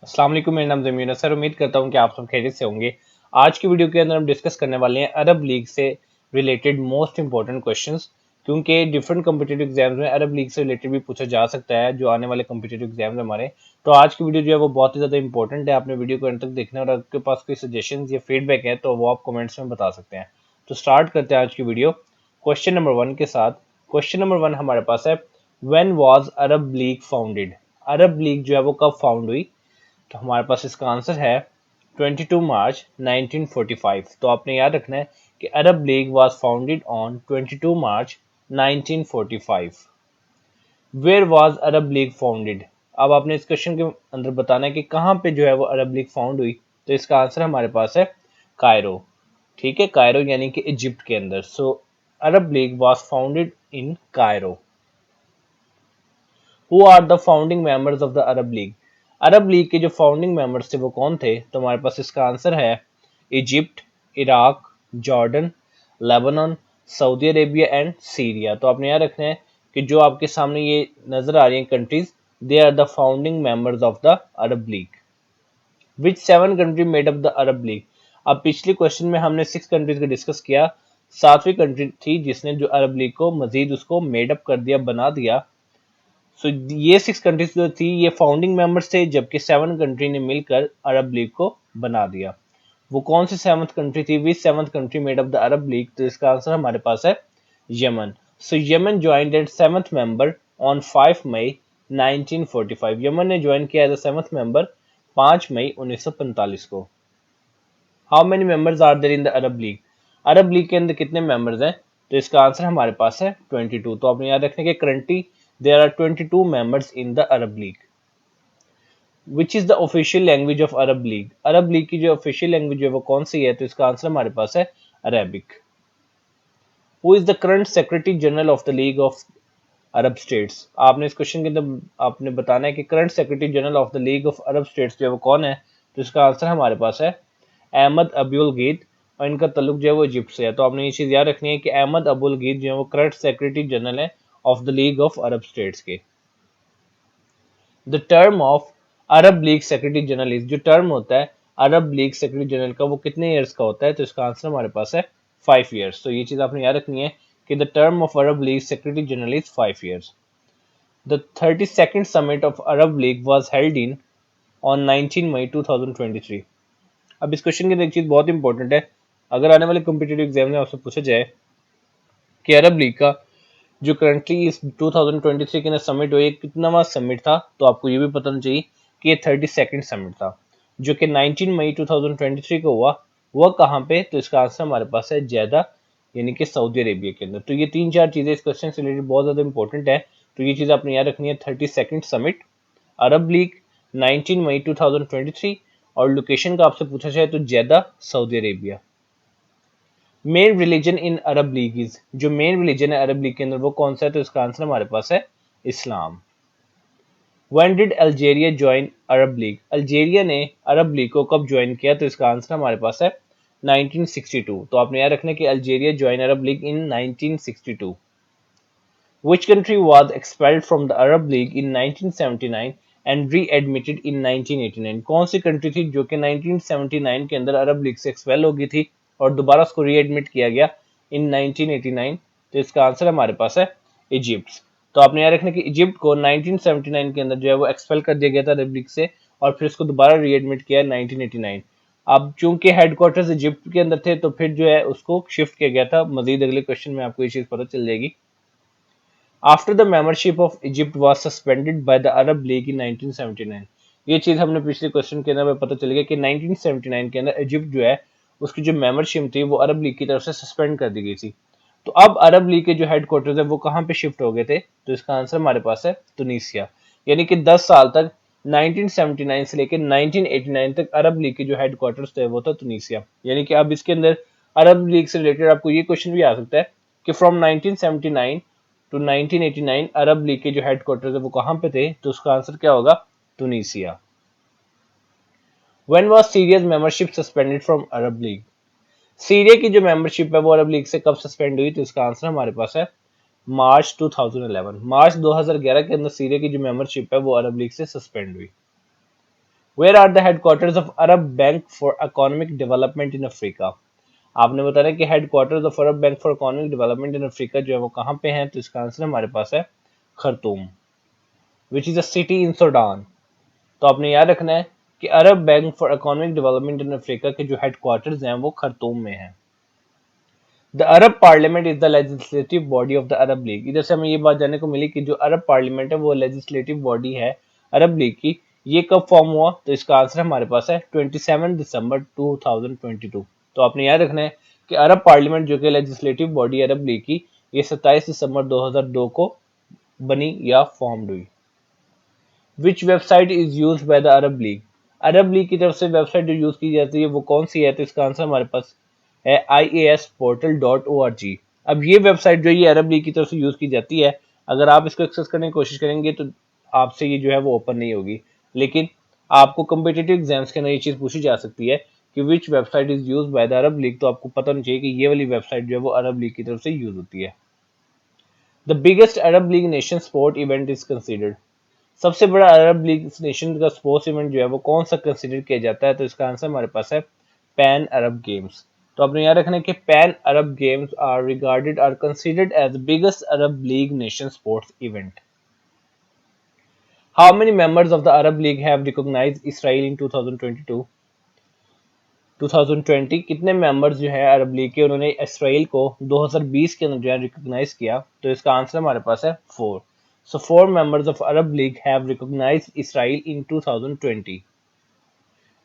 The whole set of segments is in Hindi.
अस्सलाम वालेकुम, मेरा नाम ज़मीर है सर। उम्मीद करता हूँ कि आप सब खैरियत से होंगे। आज की वीडियो के अंदर हम डिस्कस करने वाले हैं अरब लीग से रिलेटेड मोस्ट इंपॉर्टेंट क्वेश्चंस, क्योंकि डिफरेंट कम्पिटिटिव एग्जाम्स में अरब लीग से रिलेटेड भी पूछा जा सकता है जो आने वाले कम्पिटिटिव एग्जाम्स हमारे। तो आज की वीडियो जो है वो बहुत ही ज़्यादा इंपॉर्टेंट है, आपने वीडियो को अंत तक देखना है और आपके पास कोई सजेशन या फीडबैक है तो वो आप कमेंट्स में बता सकते हैं। तो स्टार्ट करते हैं आज की वीडियो क्वेश्चन नंबर 1 के साथ। क्वेश्चन नंबर 1 हमारे पास है, when was Arab League founded? Arab league जो है वो कब फाउंड हुई? तो हमारे पास इसका आंसर है 22 मार्च 1945। तो आपने याद रखना है कि Arab League was founded on 22 March 1945। Where was Arab League founded? अब आपने इस क्वेश्चन के अंदर बताना है कि कहाँ पे जो है वो अरब लीग फाउंड हुई। तो इसका आंसर हमारे पास है कायरो। ठीक है, कायरो यानी कि इजिप्ट के अंदर। So Arab League was founded in Cairo. Who are the founding members of the Arab League? Arab League के जो फाउंडिंग मेंबर्स थे वो कौन थे? तो हमारे पास इसका आंसर है Egypt, Iraq, Jordan, Lebanon, Saudi Arabia and Syria. तो आपने याद रखना है कि जो आपके सामने ये नजर आ रही हैं countries, they are the founding members of the Arab League. Which 7 country made up the Arab League? अब पिछले क्वेश्चन में हमने 6 कंट्रीज का डिस्कस किया। 7वीं कंट्री थी जिसने जो अरब लीग को मजीद उसको मेड अप कर दिया, बना दिया। सो ये 6 कंट्रीज जो थी ये फाउंडिंग मेंबर्स थे, जबकि 7 कंट्री ने मिलकर अरब लीग को बना दिया। वो कौन सी 7th कंट्री थी? Which 7th country made up the Arab League? तो इसका आंसर हमारे पास है Yemen. So Yemen joined at 7th member on 5 May 1945। Yemen ने ज्वाइन किया as a 7th member 5 May 1945 को। How many members are there in the Arab League? Arab League के अंदर कितने मेंबर्स हैं? तो इसका आंसर हमारे पास है 22। तो आपने याद रखने के currently there are 22 members in the Arab League. Which is the official language of Arab League? Arab League की जो ऑफिशियल लैंग्वेज है वो कौन सी है? तो इसका आंसर हमारे पास है Arabic. Who is the current secretary general of the League of Arab states? आपने इस क्वेश्चन के अंदर आपने बताना है कि current secretary general of the League of Arab states जो है वो कौन है? तो इसका आंसर हमारे पास है अहमद अब्दुल गीद, और इनका तल्लुक जो है वो इजिप्ट से है। तो आपने ये चीज याद रखनी है कि अहमद अब्दुल गीद जो है वो करंट सेक्रेटरी जनरल है of the League of Arab States के। The term of Arab League secretary general is, जो टर्म होता है अरब लीग सेक्रेटरी जनरल का वो कितने ईयर्स का होता है? तो इसका आंसर हमारे पास है 5 ईयर्स। तो ये चीज आपने याद रखनी है कि the term of Arab League secretary general is 5 years. The 32nd summit of Arab League was held in on 19 मई 2023। अब इस क्वेश्चन के अंदर एक चीज बहुत इंपॉर्टेंट है, अगर आने वाले कॉम्पिटिटिव एग्जाम में आपसे पूछा जाए कि अरब लीग का जो करंटली इस 2023 के अंदर समिट हुई कितनावा समिट था, तो आपको ये भी पता होना चाहिए कि ये 32nd समिट था जो कि 19 मई 2023 को हुआ। वह कहाँ पे? तो इसका आंसर हमारे पास है जेदा, यानी कि सऊदी अरेबिया के अंदर। तो ये 3-4 चीजें इस क्वेश्चन से रिलेटेड बहुत ज्यादा इंपॉर्टेंट है, तो ये चीज आपने याद रखनी है। 32nd समिट, अरब लीग, 19 मई 2023, और लोकेशन का आपसे पूछा जाए तो जेदा, Saudi Arabia. Main religion in Arab league is, जो मेन रिलीजन है अरब लीग के अंदर वो कौन सा है? तो इसका आंसर हमारे पास है इस्लाम। When did Algeria join Arab League? Algeria ने अरब लीग को कब ज्वाइन किया? तो इसका आंसर हमारे पास है 1962। तो आपने याद रखना कि Algeria join Arab League in 1962। Which country was expelled from the Arab League in 1979 and re-admitted in 1989? कौन सी कंट्री थी जो कि 1979 के अंदर अरब लीग से एक्सपेल हो गई थी और दोबारा उसको रीएडमिट किया गया इन 1989? तो इसका आंसर हमारे पास है इजिप्ट। तो आपने याद रखना कि इजिप्ट को 1979 के अंदर जो है वो एक्सपेल कर दिया गया था अरब लीग से, और फिर उसको दोबारा रीएडमिट किया 1989। अब चूंकि हेडक्वार्टर्स इजिप्ट के अंदर थे तो फिर जो है उसको शिफ्ट किया गया था। मजीद अगले क्वेश्चन में आपको ये चीज पता चल जाएगी। After the membership of Egypt was suspended by the Arab League in 1979। ये चीज हमने पिछले क्वेश्चन के अंदर पता चल गया कि 1979 के अंदर इजिप्ट जो है उसकी जो मेंबरशिप थी वो अरब लीग की तरफ से सस्पेंड कर दी गई थी। तो अब अरब लीग के जो हेडक्वार्टर्स है वो कहाँ पे शिफ्ट हो गए थे? तो इसका आंसर हमारे पास है तुनीसिया। यानी कि 10 साल तक 1979 से लेकर 1989 तक अरब लीग के जो हेडक्वार्टर्स थे वो था तुनीसिया। यानी कि अब इसके अंदर अरब लीग से रिलेटेड आपको ये क्वेश्चन भी आ सकता है कि फ्रॉम 1979 टू 1989 अरब लीग के जो हेडक्वार्टर्स है वो कहां पे थे? तो उसका आंसर क्या होगा? Tunisia. When was Syria's membership suspended from Arab League? Syria की जो मेंबरशिप है वो अरब लीग से कब सस्पेंड हुई? तो इसका आंसर हमारे पास है मार्च 2011। मार्च 2011 के अंदर सीरिया की जो मेंबरशिप है वो अरब लीग से सस्पेंड हुई। Where are the headquarters of Arab Bank for Economic Development in Africa. आपने बताया कि headquarters of Arab Bank for Economic Development in Africa जो है वो कहाँ पे हैं, तो इसका आंसर हमारे पास है Khartoum, which is a city in Sudan. तो आपने याद रखना है कि Arab Bank for Economic Development in Africa के जो हेडक्वार्टर्स हैं वो खरतूम में हैं। The Arab Parliament is the legislative body of the Arab League. इधर से हमें ये बात जानने को मिली कि जो अरब पार्लियामेंट है वो लेजिस्लेटिव बॉडी है अरब लीग की। ये कब फॉर्म हुआ, तो इसका आंसर हमारे पास है 27 दिसंबर 2022। तो आपने याद रखना है कि अरब पार्लियामेंट जो कि लेजिस्लेटिव बॉडी अरब लीग की, ये 27 दिसंबर 2002 को बनी या फॉर्म्ड हुई। Which website is use by the Arab League. Arab League की तरफ से वेबसाइट जो यूज की जाती है वो कौन सी है, तो इसका आंसर हमारे पास है IASportal.org। अब ये वेबसाइट जो ये अरब लीग की तरफ से यूज की जाती है, अगर आप इसको एक्सेस करने की कोशिश करेंगे तो आपसे ये जो है वो ओपन नहीं होगी, लेकिन आपको कम्पिटेटिव एग्जाम्स के अंदर ये चीज पूछी जा सकती है कि which website is use by the Arab League, तो आपको पता होना चाहिए कि ये वाली वेबसाइट जो है वो अरब लीग की तरफ से यूज होती है। The biggest Arab League nation sport event is considered. सबसे बड़ा अरब लीग नेशन का स्पोर्ट्स इवेंट जो है वो कौन सा कंसिडर किया जाता है, तो इसका आंसर हमारे पास है पैन अरब गेम्स। तो आपने याद रखना है कि Pan Arab Games are regarded are considered as biggest Arab League nation sports event. How many members of the Arab League have recognised Israel in 2022। 2020 कितने मेंबर्स जो है अरब लीग के उन्होंने इसराइल को 2020 के अंदर जो है रिकॉग्नाइज किया, तो इसका आंसर हमारे पास है 4। So 4 members of Arab League have recognized Israel in 2020.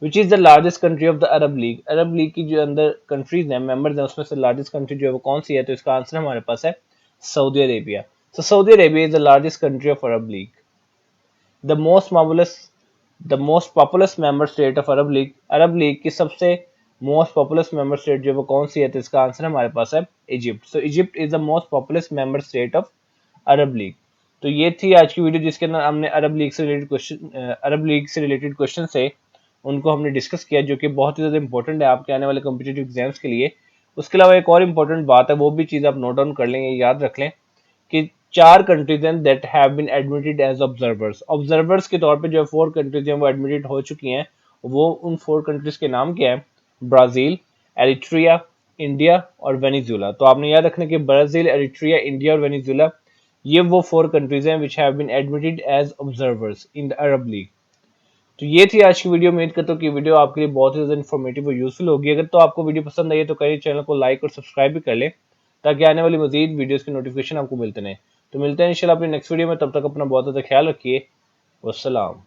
Which is the largest country of the Arab League? Arab League की जो अंदर कंट्रीज हैं, मेंबर्स हैं, उसमें से लार्जेस्ट कंट्री जो है वो कौन सी है, तो इसका आंसर हमारे पास है Saudi Arabia. So Saudi Arabia is the largest country of Arab League. The most populous member state of Arab League. Arab League की सबसे मोस्ट पॉपुलस मेंबर स्टेट जो वो कौन सी है, तो इसका आंसर हमारे पास है Egypt. So Egypt is the most populous member state of Arab League. तो ये थी आज की वीडियो जिसके अंदर हमने अरब लीग से रिलेटेड क्वेश्चन से उनको हमने डिस्कस किया, जो कि बहुत ही ज़्यादा इंपॉर्टेंट है आपके आने वाले कॉम्पिटेटिव एग्जाम्स के लिए। उसके अलावा एक और इम्पोर्टेंट बात है, वो भी चीज़ आप नोट डाउन कर लेंगे, याद रख लें कि 4 कंट्रीज हैं that have been admitted as observers. Observers के तौर पे जो 4 कंट्रीज हैं वो एडमिटेड हो चुकी हैं। वो उन 4 कंट्रीज के नाम क्या है, ब्राज़ील, एरिट्रिया, इंडिया और वेनेजुला। तो आपने याद रखना कि ब्राज़ील, एरिट्रिया, इंडिया और वेनेजुला ये वो 4 कंट्रीज हैं which have been admitted as observers in the Arab League. तो ये थी आज की वीडियो। उम्मीद करता हूँ कि वीडियो आपके लिए बहुत ही ज़्यादा इन्फॉर्मेटिव और यूजफुल होगी। अगर तो आपको वीडियो पसंद आई है तो करिए चैनल को लाइक और सब्सक्राइब भी कर लें, ताकि आने वाली मजीद वीडियोस की नोटिफिकेशन आपको मिलते रहें। तो मिलते हैं इंशाल्लाह अपनी नेक्स्ट वीडियो में, तब तक अपना बहुत ज़्यादा ख्याल रखिए। वस्सलाम।